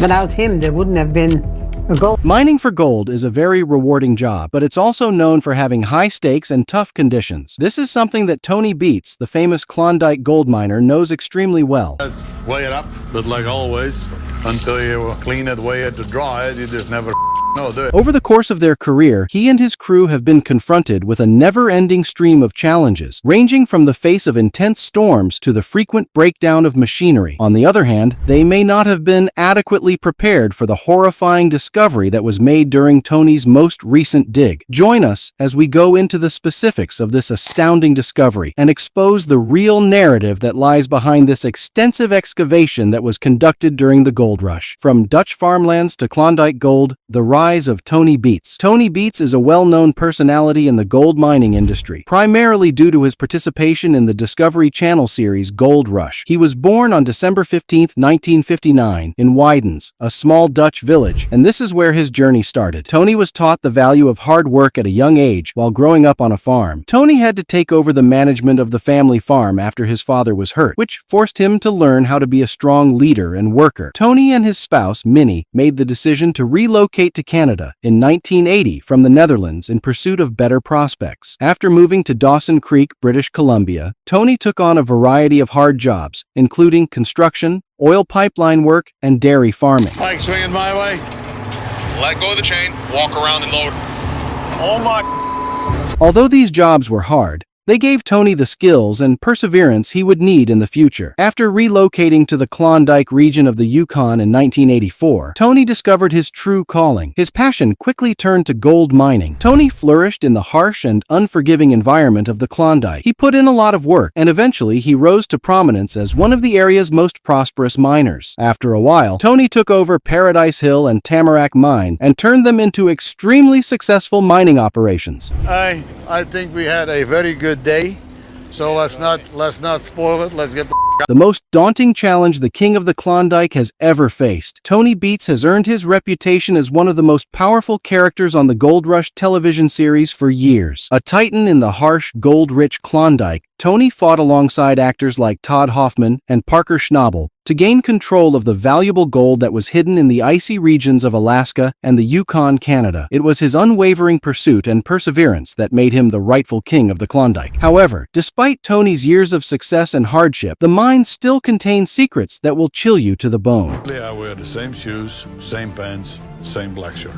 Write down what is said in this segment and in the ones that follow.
Without him, there wouldn't have been a gold. Mining for gold is a very rewarding job, but it's also known for having high stakes and tough conditions. This is something that Tony Beets, the famous Klondike gold miner, knows extremely well. Let's weigh it up, but like always, until you clean it, weigh it, to dry it, you just never know, do it. Over the course of their career, he and his crew have been confronted with a never-ending stream of challenges, ranging from the face of intense storms to the frequent breakdown of machinery. On the other hand, they may not have been adequately prepared for the horrifying discovery that was made during Tony's most recent dig. Join us as we go into the specifics of this astounding discovery and expose the real narrative that lies behind this extensive excavation that was conducted during the gold rush. From Dutch farmlands to Klondike gold, the rise of Tony Beets. Tony Beets is a well-known personality in the gold mining industry, primarily due to his participation in the Discovery Channel series Gold Rush. He was born on December 15, 1959, in Weidens, a small Dutch village, and this is where his journey started. Tony was taught the value of hard work at a young age while growing up on a farm. Tony had to take over the management of the family farm after his father was hurt, which forced him to learn how to be a strong leader and worker. Tony and his spouse, Minnie, made the decision to relocate to Canada in 1980 from the Netherlands in pursuit of better prospects. After moving to Dawson Creek, British Columbia, Tony took on a variety of hard jobs, including construction, oil pipeline work, and dairy farming. Like swinging my way. Let go of the chain, walk around and load. Oh my. Although these jobs were hard, they gave Tony the skills and perseverance he would need in the future. After relocating to the Klondike region of the Yukon in 1984, Tony discovered his true calling. His passion quickly turned to gold mining. Tony flourished in the harsh and unforgiving environment of the Klondike. He put in a lot of work, and eventually he rose to prominence as one of the area's most prosperous miners. After a while, Tony took over Paradise Hill and Tamarack Mine and turned them into extremely successful mining operations. I think we had a very good day, so let's not spoil it. Let's get the most daunting challenge the king of the Klondike has ever faced. Tony Beets has earned his reputation as one of the most powerful characters on the Gold Rush television series for years. A titan in the harsh, gold-rich Klondike, Tony fought alongside actors like Todd Hoffman and Parker Schnabel to gain control of the valuable gold that was hidden in the icy regions of Alaska and the Yukon, Canada. It was his unwavering pursuit and perseverance that made him the rightful king of the Klondike. However, despite Tony's years of success and hardship, the mine still contains secrets that will chill you to the bone. I wear the same shoes, same pants, same black shirt.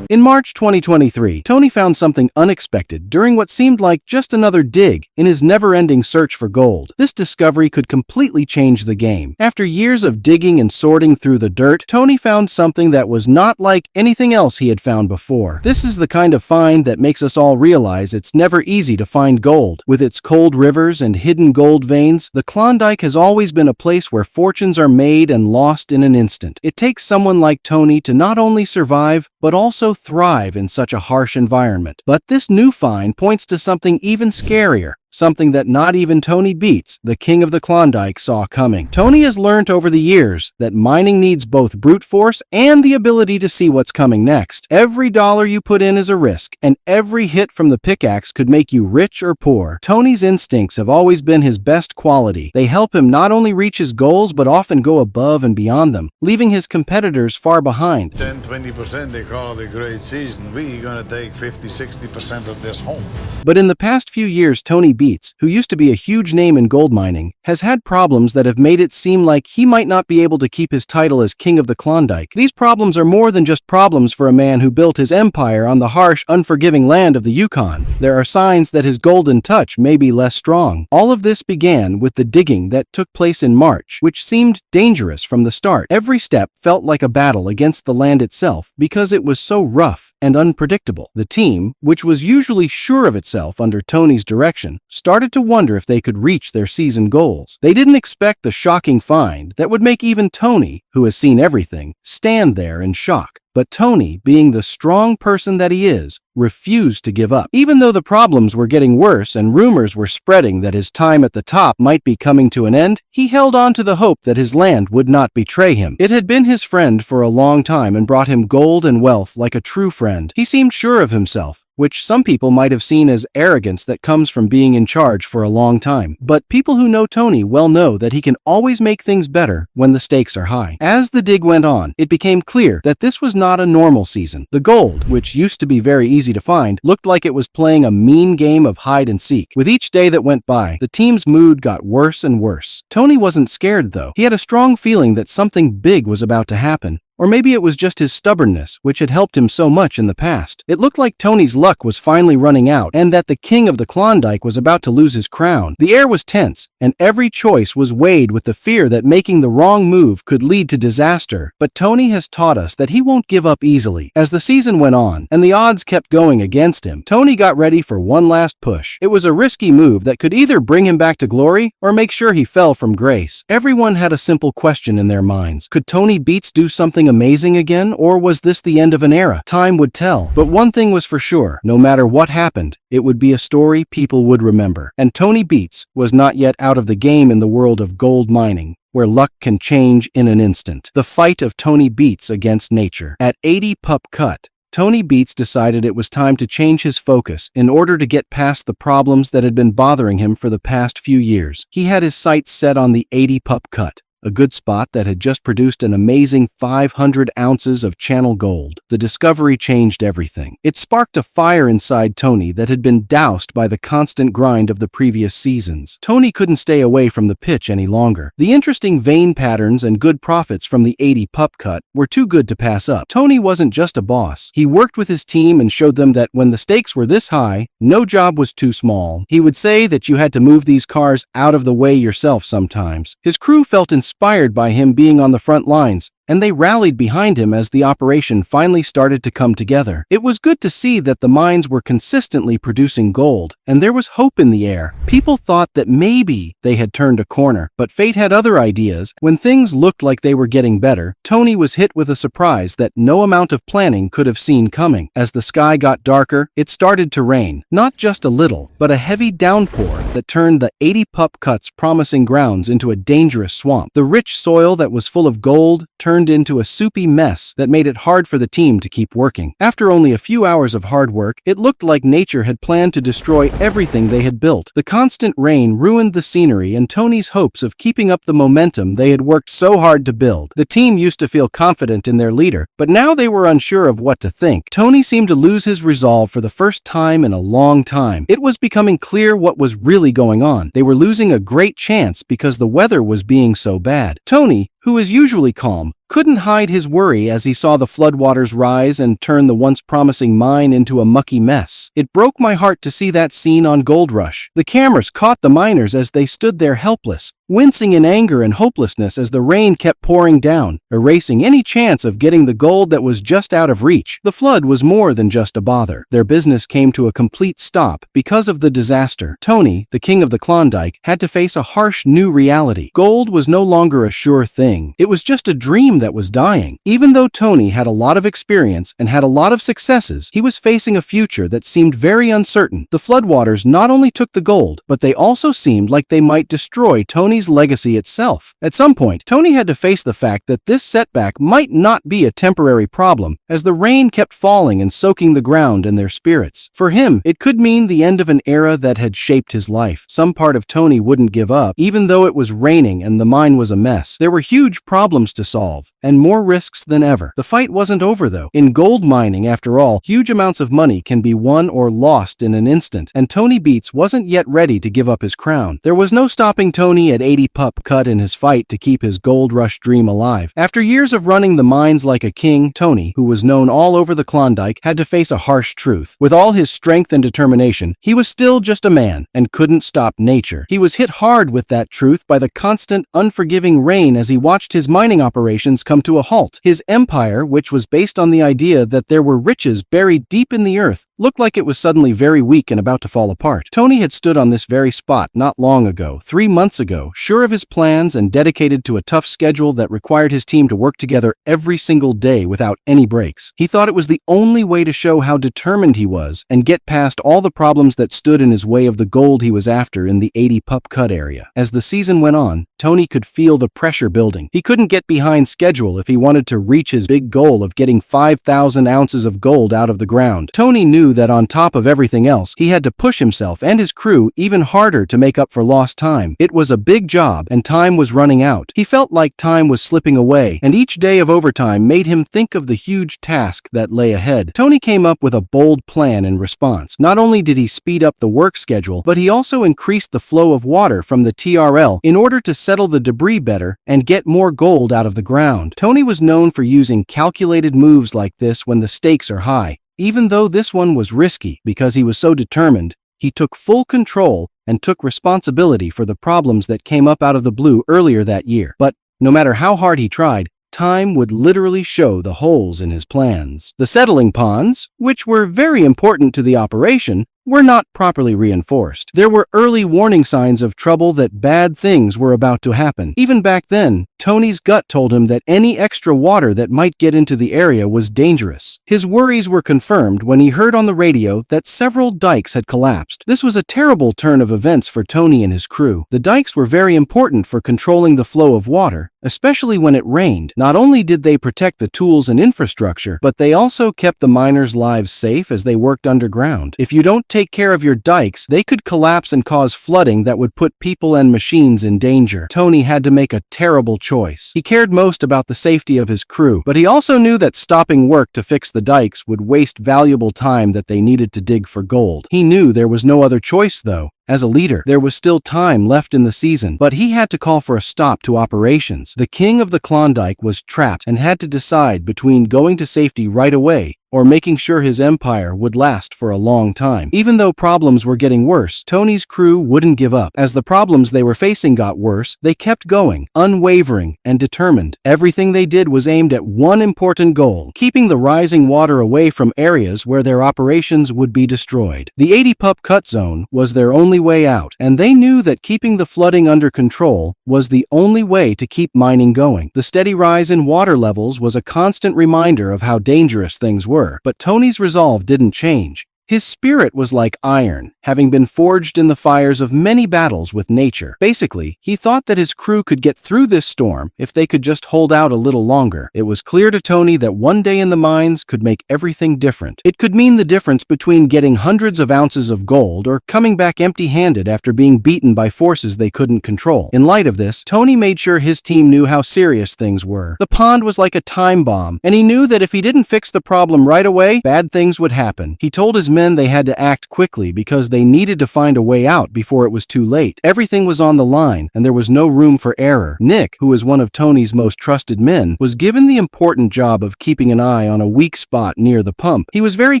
In March 2023, Tony found something unexpected during what seemed like just another dig in his never-ending search for gold. This discovery could completely change the game. After years of digging and sorting through the dirt, Tony found something that was not like anything else he had found before. This is the kind of find that makes us all realize it's never easy to find gold. With its cold rivers and hidden gold veins, the Klondike has always been a place where fortunes are made and lost in an instant. It takes someone like Tony to not only survive, but also thrive in such a harsh environment. But this new find points to something even scarier. Something that not even Tony Beets, the king of the Klondike, saw coming. Tony has learned over the years that mining needs both brute force and the ability to see what's coming next. Every dollar you put in is a risk, and every hit from the pickaxe could make you rich or poor. Tony's instincts have always been his best quality. They help him not only reach his goals, but often go above and beyond them, leaving his competitors far behind. 10-20%, they call it a great season. We're gonna take 50-60% of this home. But in the past few years, Tony Beets, who used to be a huge name in gold mining, has had problems that have made it seem like he might not be able to keep his title as king of the Klondike. These problems are more than just problems for a man who built his empire on the harsh, unforgiving land of the Yukon. There are signs that his golden touch may be less strong. All of this began with the digging that took place in March, which seemed dangerous from the start. Every step felt like a battle against the land itself because it was so rough and unpredictable. The team, which was usually sure of itself under Tony's direction, started to wonder if they could reach their season goals. They didn't expect the shocking find that would make even Tony, who has seen everything, stand there in shock. But Tony, being the strong person that he is, refused to give up. Even though the problems were getting worse and rumors were spreading that his time at the top might be coming to an end, he held on to the hope that his land would not betray him. It had been his friend for a long time and brought him gold and wealth like a true friend. He seemed sure of himself, which some people might have seen as arrogance that comes from being in charge for a long time. But people who know Tony well know that he can always make things better when the stakes are high. As the dig went on, it became clear that this was not a normal season. The gold, which used to be very easy to find, looked like it was playing a mean game of hide and seek. With each day that went by, the team's mood got worse and worse. Tony wasn't scared, though. He had a strong feeling that something big was about to happen. Or maybe it was just his stubbornness, which had helped him so much in the past. It looked like Tony's luck was finally running out, and that the king of the Klondike was about to lose his crown. The air was tense, and every choice was weighed with the fear that making the wrong move could lead to disaster. But Tony has taught us that he won't give up easily. As the season went on, and the odds kept going against him, Tony got ready for one last push. It was a risky move that could either bring him back to glory, or make sure he fell from grace. Everyone had a simple question in their minds. Could Tony Beets do something amazing again, or was this the end of an era? Time would tell. But one thing was for sure, no matter what happened, it would be a story people would remember. And Tony Beets was not yet out of the game in the world of gold mining, where luck can change in an instant. The fight of Tony Beets against nature. At 80 pup cut, Tony Beets decided it was time to change his focus in order to get past the problems that had been bothering him for the past few years. He had his sights set on the 80 pup cut, a good spot that had just produced an amazing 500 ounces of channel gold. The discovery changed everything. It sparked a fire inside Tony that had been doused by the constant grind of the previous seasons. Tony couldn't stay away from the pitch any longer. The interesting vein patterns and good profits from the 80 pup cut were too good to pass up. Tony wasn't just a boss. He worked with his team and showed them that when the stakes were this high, no job was too small. He would say that you had to move these cars out of the way yourself sometimes. His crew felt inspired by him being on the front lines, and they rallied behind him as the operation finally started to come together. It was good to see that the mines were consistently producing gold, and there was hope in the air. People thought that maybe they had turned a corner, but fate had other ideas. When things looked like they were getting better, Tony was hit with a surprise that no amount of planning could have seen coming. As the sky got darker, it started to rain. Not just a little, but a heavy downpour that turned the 80 pup cut's promising grounds into a dangerous swamp. The rich soil that was full of gold turned into a soupy mess that made it hard for the team to keep working. After only a few hours of hard work, it looked like nature had planned to destroy everything they had built. The constant rain ruined the scenery and Tony's hopes of keeping up the momentum they had worked so hard to build. The team used to feel confident in their leader, but now they were unsure of what to think. Tony seemed to lose his resolve for the first time in a long time. It was becoming clear what was really going on. They were losing a great chance because the weather was being so bad. Tony, who is usually calm, couldn't hide his worry as he saw the floodwaters rise and turn the once promising mine into a mucky mess. It broke my heart to see that scene on Gold Rush. The cameras caught the miners as they stood there helpless, wincing in anger and hopelessness as the rain kept pouring down, erasing any chance of getting the gold that was just out of reach. The flood was more than just a bother. Their business came to a complete stop because of the disaster. Tony, the king of the Klondike, had to face a harsh new reality. Gold was no longer a sure thing. It was just a dream that was dying. Even though Tony had a lot of experience and had a lot of successes, he was facing a future that seemed very uncertain. The floodwaters not only took the gold, but they also seemed like they might destroy Tony's legacy itself. At some point, Tony had to face the fact that this setback might not be a temporary problem, as the rain kept falling and soaking the ground and their spirits. For him, it could mean the end of an era that had shaped his life. Some part of Tony wouldn't give up, even though it was raining and the mine was a mess. There were huge problems to solve, and more risks than ever. The fight wasn't over, though. In gold mining, after all, huge amounts of money can be won or lost in an instant, and Tony Beets wasn't yet ready to give up his crown. There was no stopping Tony at 80 pup cut in his fight to keep his gold rush dream alive. After years of running the mines like a king, Tony, who was known all over the Klondike, had to face a harsh truth. With all his strength and determination, he was still just a man and couldn't stop nature. He was hit hard with that truth by the constant, unforgiving rain as he watched his mining operations come to a halt. His empire, which was based on the idea that there were riches buried deep in the earth, looked like it was suddenly very weak and about to fall apart. Tony had stood on this very spot not long ago, 3 months ago, sure of his plans and dedicated to a tough schedule that required his team to work together every single day without any breaks. He thought it was the only way to show how determined he was and get past all the problems that stood in his way of the gold he was after in the 80 pup cut area. As the season went on, Tony could feel the pressure building. He couldn't get behind schedule if he wanted to reach his big goal of getting 5,000 ounces of gold out of the ground. Tony knew that on top of everything else, he had to push himself and his crew even harder to make up for lost time. It was a big job, and time was running out. He felt like time was slipping away, and each day of overtime made him think of the huge task that lay ahead. Tony came up with a bold plan in response. Not only did he speed up the work schedule, but he also increased the flow of water from the TRL in order to settle the debris better and get more gold out of the ground. Tony was known for using calculated moves like this when the stakes are high. Even though this one was risky because he was so determined, he took full control and took responsibility for the problems that came up out of the blue earlier that year. But no matter how hard he tried, time would literally show the holes in his plans. The settling ponds, which were very important to the operation, were not properly reinforced. There were early warning signs of trouble that bad things were about to happen. Even back then, Tony's gut told him that any extra water that might get into the area was dangerous. His worries were confirmed when he heard on the radio that several dikes had collapsed. This was a terrible turn of events for Tony and his crew. The dikes were very important for controlling the flow of water, especially when it rained. Not only did they protect the tools and infrastructure, but they also kept the miners' lives safe as they worked underground. If you don't take care of your dikes, they could collapse and cause flooding that would put people and machines in danger. Tony had to make a terrible choice. He cared most about the safety of his crew, but he also knew that stopping work to fix the dikes would waste valuable time that they needed to dig for gold. He knew there was no other choice, though. As a leader, there was still time left in the season, but he had to call for a stop to operations. The king of the Klondike was trapped and had to decide between going to safety right away or making sure his empire would last for a long time. Even though problems were getting worse, Tony's crew wouldn't give up. As the problems they were facing got worse, they kept going, unwavering and determined. Everything they did was aimed at one important goal: keeping the rising water away from areas where their operations would be destroyed. The 80 pup cut zone was their only way out, and they knew that keeping the flooding under control was the only way to keep mining going. The steady rise in water levels was a constant reminder of how dangerous things were. But Tony's resolve didn't change. His spirit was like iron, having been forged in the fires of many battles with nature. Basically, he thought that his crew could get through this storm if they could just hold out a little longer. It was clear to Tony that one day in the mines could make everything different. It could mean the difference between getting hundreds of ounces of gold or coming back empty-handed after being beaten by forces they couldn't control. In light of this, Tony made sure his team knew how serious things were. The pond was like a time bomb, and he knew that if he didn't fix the problem right away, bad things would happen. He told his men they had to act quickly because they needed to find a way out before it was too late. Everything was on the line, and there was no room for error. Nick, who was one of Tony's most trusted men, was given the important job of keeping an eye on a weak spot near the pump. He was very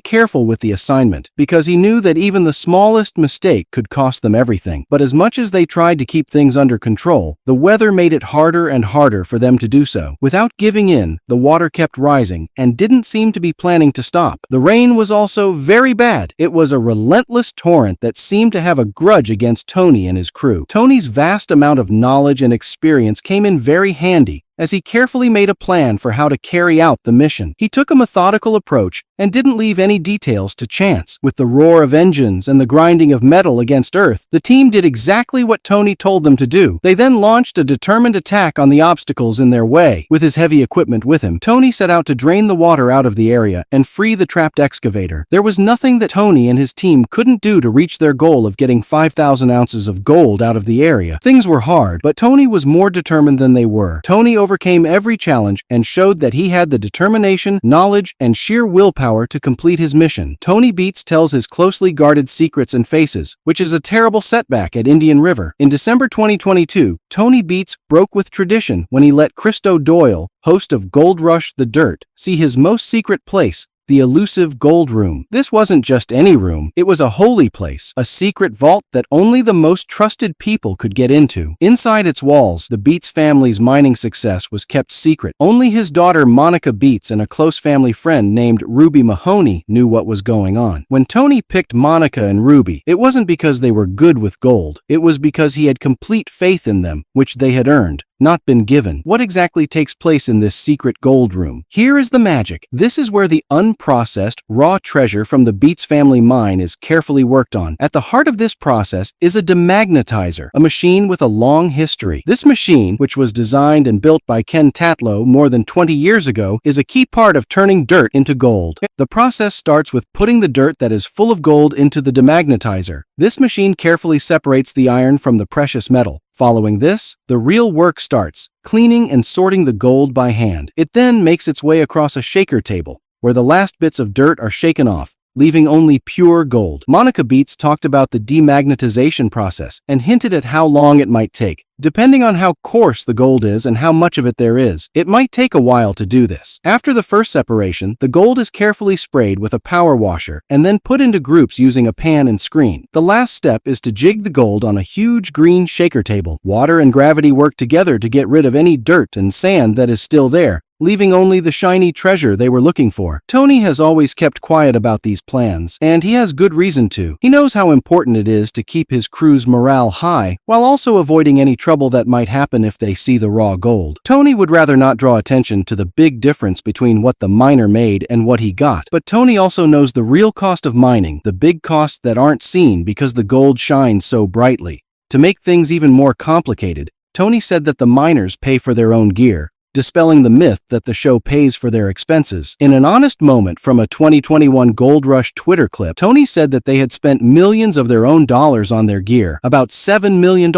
careful with the assignment because he knew that even the smallest mistake could cost them everything. But as much as they tried to keep things under control, the weather made it harder and harder for them to do so. Without giving in, the water kept rising and didn't seem to be planning to stop. The rain was also very bad. It was a relentless torrent that seemed to have a grudge against Tony and his crew. Tony's vast amount of knowledge and experience came in very handy as he carefully made a plan for how to carry out the mission. He took a methodical approach and didn't leave any details to chance. With the roar of engines and the grinding of metal against earth, the team did exactly what Tony told them to do. They then launched a determined attack on the obstacles in their way. With his heavy equipment with him, Tony set out to drain the water out of the area and free the trapped excavator. There was nothing that Tony and his team couldn't do to reach their goal of getting 5,000 ounces of gold out of the area. Things were hard, but Tony was more determined than they were. Tony overcame every challenge and showed that he had the determination, knowledge, and sheer willpower to complete his mission. Tony Beets tells his closely guarded secrets and faces, which is a terrible setback at Indian River. In December 2022, Tony Beets broke with tradition when he let Christo Doyle, host of Gold Rush The Dirt, see his most secret place the elusive gold room. This wasn't just any room, it was a holy place, a secret vault that only the most trusted people could get into. Inside its walls, the Beets family's mining success was kept secret. Only his daughter Monica Beets and a close family friend named Ruby Mahoney knew what was going on. When Tony picked Monica and Ruby, it wasn't because they were good with gold, it was because he had complete faith in them, which they had earned, not been given. What exactly takes place in this secret gold room? Here is the magic. This is where the unprocessed, raw treasure from the Beets family mine is carefully worked on. At the heart of this process is a demagnetizer, a machine with a long history. This machine, which was designed and built by Ken Tatlow more than 20 years ago, is a key part of turning dirt into gold. The process starts with putting the dirt that is full of gold into the demagnetizer. This machine carefully separates the iron from the precious metal. Following this, the real work starts, cleaning and sorting the gold by hand. It then makes its way across a shaker table, where the last bits of dirt are shaken off, leaving only pure gold. Monica Beets talked about the demagnetization process and hinted at how long it might take. Depending on how coarse the gold is and how much of it there is, it might take a while to do this. After the first separation, the gold is carefully sprayed with a power washer and then put into groups using a pan and screen. The last step is to jig the gold on a huge green shaker table. Water and gravity work together to get rid of any dirt and sand that is still there, leaving only the shiny treasure they were looking for. Tony has always kept quiet about these plans, and he has good reason to. He knows how important it is to keep his crew's morale high, while also avoiding any trouble that might happen if they see the raw gold. Tony would rather not draw attention to the big difference between what the miner made and what he got, but Tony also knows the real cost of mining, the big costs that aren't seen because the gold shines so brightly. To make things even more complicated, Tony said that the miners pay for their own gear, dispelling the myth that the show pays for their expenses. In an honest moment from a 2021 Gold Rush Twitter clip, Tony said that they had spent millions of their own dollars on their gear, about $7 million.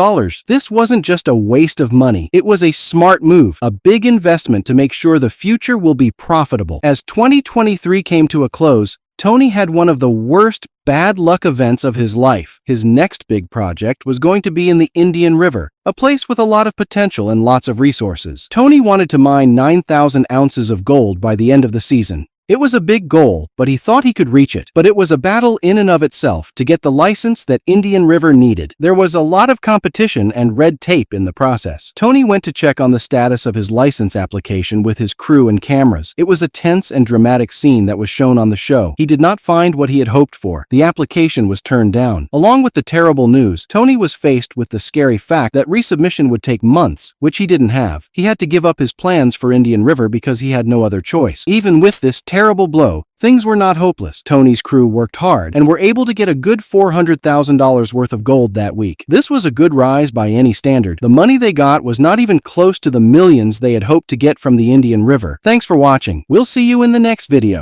This wasn't just a waste of money, it was a smart move, a big investment to make sure the future will be profitable. As 2023 came to a close, Tony had one of the worst bad luck events of his life. His next big project was going to be in the Indian River, a place with a lot of potential and lots of resources. Tony wanted to mine 9,000 ounces of gold by the end of the season. It was a big goal, but he thought he could reach it. But it was a battle in and of itself to get the license that Indian River needed. There was a lot of competition and red tape in the process. Tony went to check on the status of his license application with his crew and cameras. It was a tense and dramatic scene that was shown on the show. He did not find what he had hoped for. The application was turned down. Along with the terrible news, Tony was faced with the scary fact that resubmission would take months, which he didn't have. He had to give up his plans for Indian River because he had no other choice. Even with this terrible blow, things were not hopeless. Tony's crew worked hard and were able to get a good $400,000 worth of gold that week. This was a good rise by any standard. The money they got was not even close to the millions they had hoped to get from the Indian River. Thanks for watching. We'll see you in the next video.